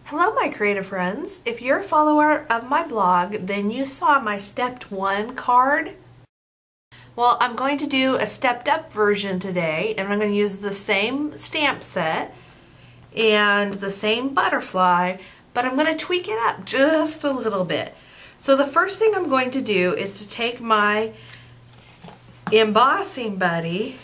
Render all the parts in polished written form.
Hello my creative friends. If you're a follower of my blog, then you saw my stepped 1 card. Well, I'm going to do a stepped up version today, and I'm going to use the same stamp set and the same butterfly, but I'm going to tweak it up just a little bit. So the first thing I'm going to do is to take my embossing buddy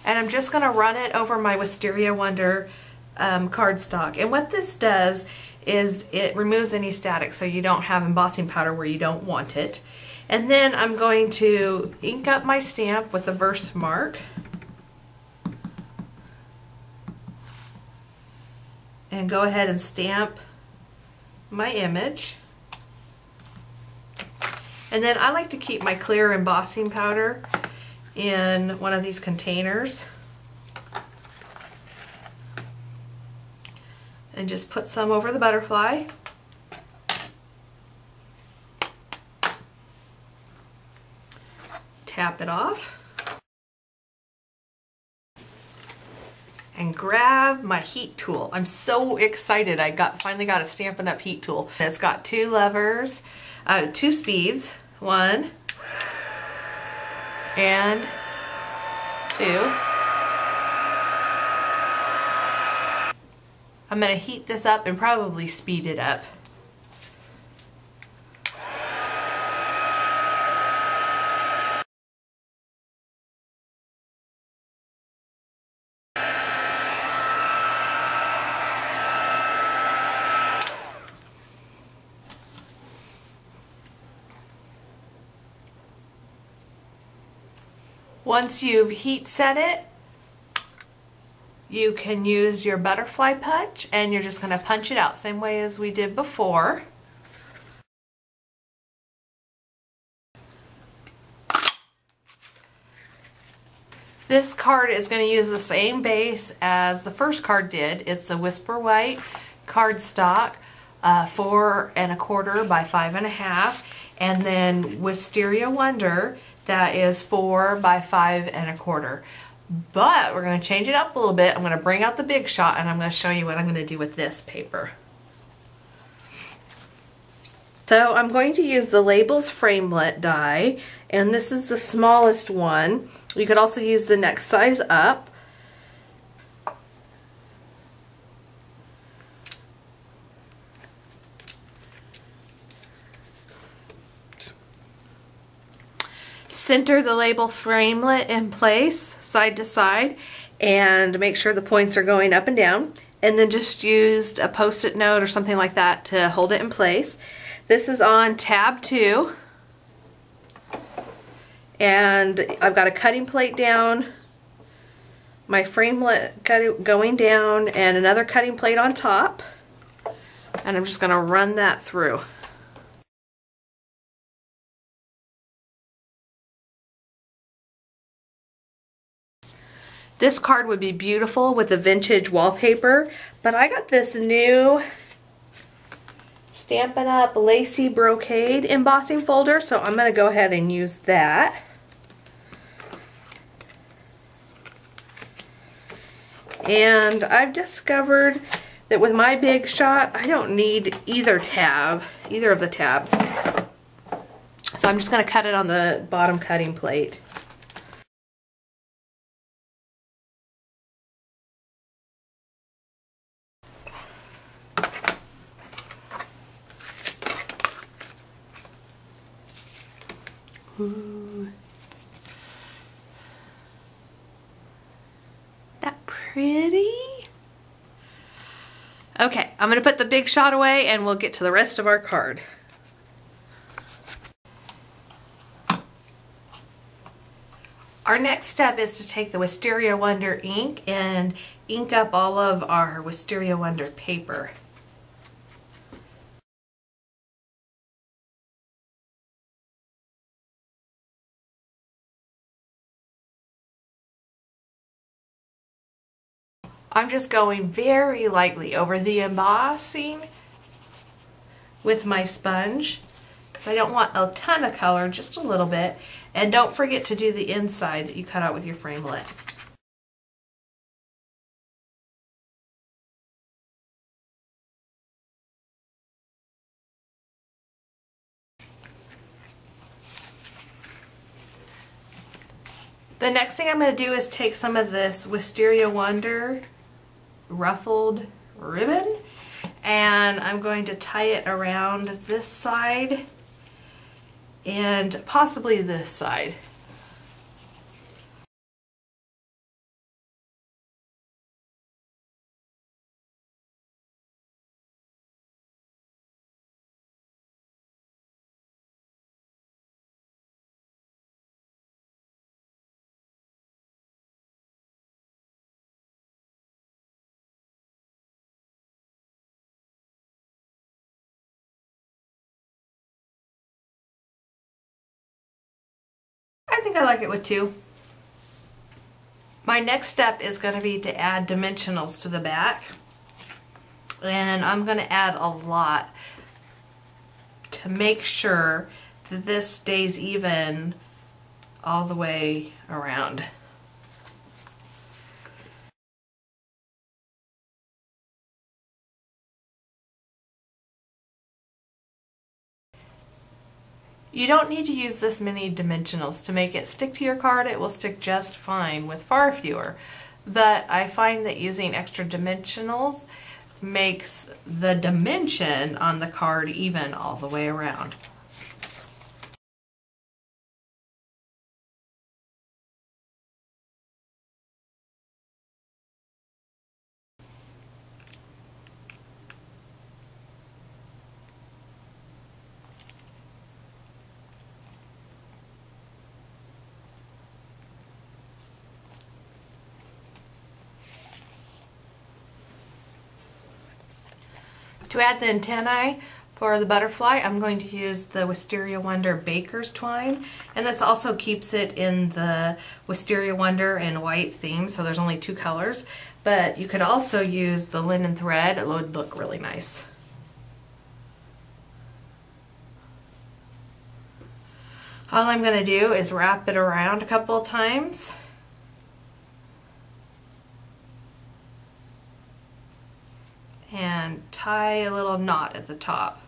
and I'm just going to run it over my Wisteria Wonder cardstock. And what this does is it removes any static, so you don't have embossing powder where you don't want it. And then I'm going to ink up my stamp with a Versamark. And go ahead and stamp my image. And then I like to keep my clear embossing powder in one of these containers. And just put some over the butterfly. Tap it off. And grab my heat tool. I'm so excited. I finally got a Stampin' Up! Heat tool. It's got 2 levers, 2 speeds, 1 and 2. I'm going to heat this up and probably speed it up. Once you've heat set it, you can use your butterfly punch and you're just going to punch it out same way as we did before. This card is going to use the same base as the first card did. It's a Whisper White cardstock, 4 1/4 by 5 1/2, and then Wisteria Wonder that is 4 by 5 1/4. But we're going to change it up a little bit. I'm going to bring out the Big Shot and I'm going to show you what I'm going to do with this paper. So I'm going to use the Labels Framelit die, and this is the smallest one. You could also use the next size up. Center the label framelit in place, side to side, and make sure the points are going up and down. And then just use a Post-it note or something like that to hold it in place. This is on tab 2. And I've got a cutting plate down, my framelit going down, and another cutting plate on top. And I'm just going to run that through. This card would be beautiful with a vintage wallpaper, but I got this new Stampin' Up! Lacy Brocade embossing folder, so I'm going to go ahead and use that. And I've discovered that with my Big Shot, I don't need either of the tabs. So I'm just going to cut it on the bottom cutting plate. Ooh. That pretty? Okay, I'm going to put the Big Shot away and we'll get to the rest of our card. Our next step is to take the Wisteria Wonder ink and ink up all of our Wisteria Wonder paper. I'm just going very lightly over the embossing with my sponge because I don't want a ton of color, just a little bit. And don't forget to do the inside that you cut out with your framelit. The next thing I'm going to do is take some of this Wisteria Wonder ruffled ribbon, and I'm going to tie it around this side and possibly this side. I think I like it with two. My next step is going to be to add dimensionals to the back, and I'm going to add a lot to make sure that this stays even all the way around. You don't need to use this many dimensionals to make it stick to your card. It will stick just fine with far fewer. But I find that using extra dimensionals makes the dimension on the card even all the way around. To add the antennae for the butterfly, I'm going to use the Wisteria Wonder Baker's Twine, and this also keeps it in the Wisteria Wonder and white theme, so there's only two colors. But you could also use the linen thread. It would look really nice. All I'm going to do is wrap it around a couple of times. And tie a little knot at the top.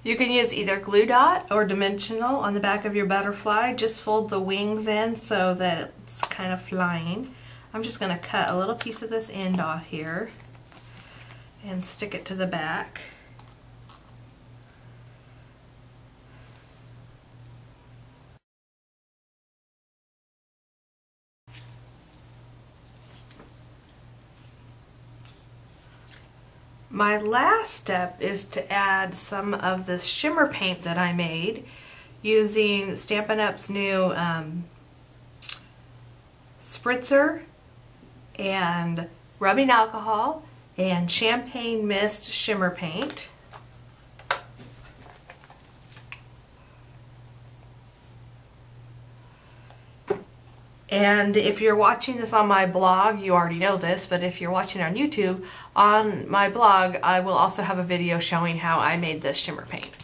You can use either glue dot or dimensional on the back of your butterfly. Just fold the wings in so that it's kind of flying. I'm just going to cut a little piece of this end off here and stick it to the back. My last step is to add some of this shimmer paint that I made using Stampin' Up's new spritzer and rubbing alcohol and champagne mist shimmer paint. And if you're watching this on my blog, you already know this, but if you're watching on YouTube, on my blog I will also have a video showing how I made this shimmer paint.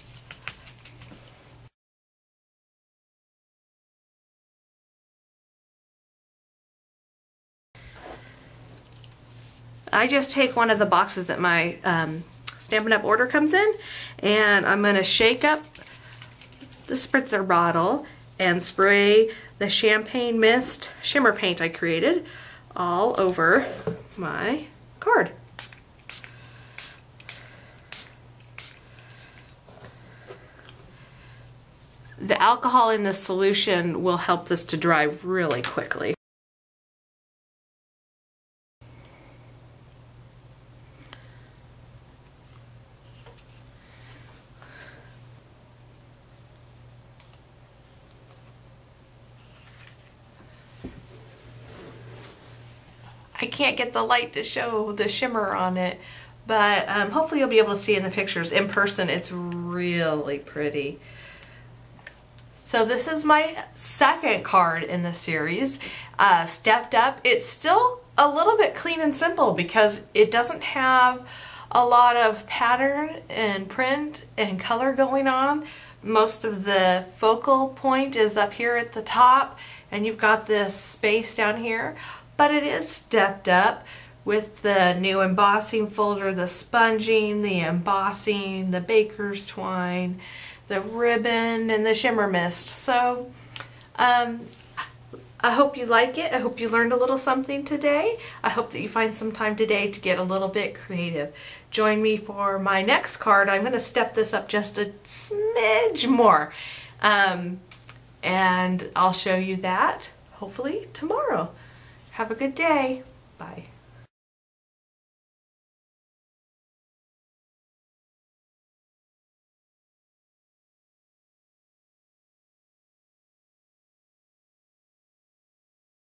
I just take one of the boxes that my Stampin' Up order comes in, and I'm going to shake up the spritzer bottle and spray the champagne mist shimmer paint I created all over my card. The alcohol in this solution will help this to dry really quickly. I can't get the light to show the shimmer on it, but hopefully you'll be able to see in the pictures. In person, it's really pretty. So this is my second card in the series, Stepped Up. It's still a little bit clean and simple because it doesn't have a lot of pattern and print and color going on. most of the focal point is up here at the top, and you've got this space down here, but it is stepped up with the new embossing folder, the sponging, the embossing, the baker's twine, the ribbon, and the shimmer mist. So I hope you like it. I hope you learned a little something today. I hope that you find some time today to get a little bit creative. Join me for my next card. I'm going to step this up just a smidge more. And I'll show you that hopefully tomorrow. Have a good day. Bye.